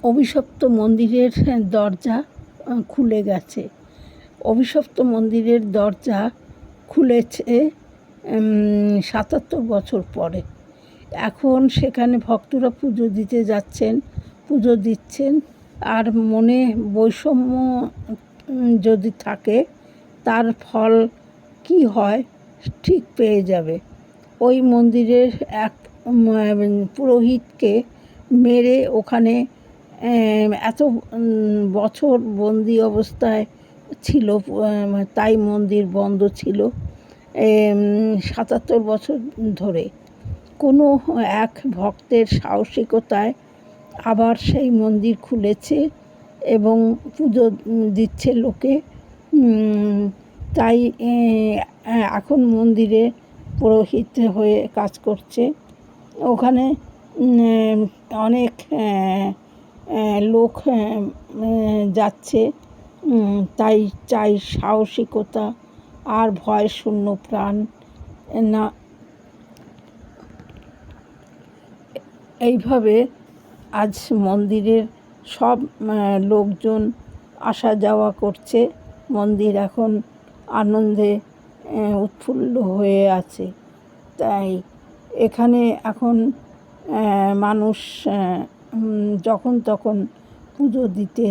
অভিশপ্ত মন্দিরের দরজা খুলে গেছে। অভিশপ্ত মন্দিরের দরজা খুলেছে ৭৭ বছর পরে। এখন সেখানে ভক্তরা পুজো দিতে যাচ্ছেন, পুজো দিচ্ছেন। আর মনে বৈষম্য যদি থাকে তার ফল কি হয় ঠিক পেয়ে যাবে। ওই মন্দিরের এক পুরোহিতকে মেরে ওখানে এত বছর বন্দি অবস্থায় ছিল, তাই মন্দির বন্ধ ছিল ৭৭ বছর ধরে। কোনো এক ভক্তের সাহসিকতায় আবার সেই মন্দির খুলেছে এবং পুজো দিচ্ছে লোকে। তাই এখন মন্দিরে পুরোহিত হয়ে কাজ করছে। ওখানে অনেক লোক যাচ্ছে। তাই চাই সাহসিকতা আর ভয় শূন্য প্রাণ না। এইভাবে আজ মন্দিরের সব লোকজন আসা যাওয়া করছে। মন্দির এখন আনন্দে উৎফুল্ল হয়ে আছে। তাই এখানে এখন মানুষ যখন তখন পুজো দিতে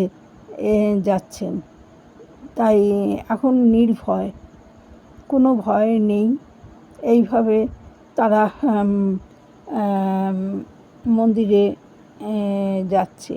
যাচ্ছেন। তাই এখন নির্ভয়, কোনো ভয় নেই। এইভাবে তারা মন্দিরে যাচ্ছে।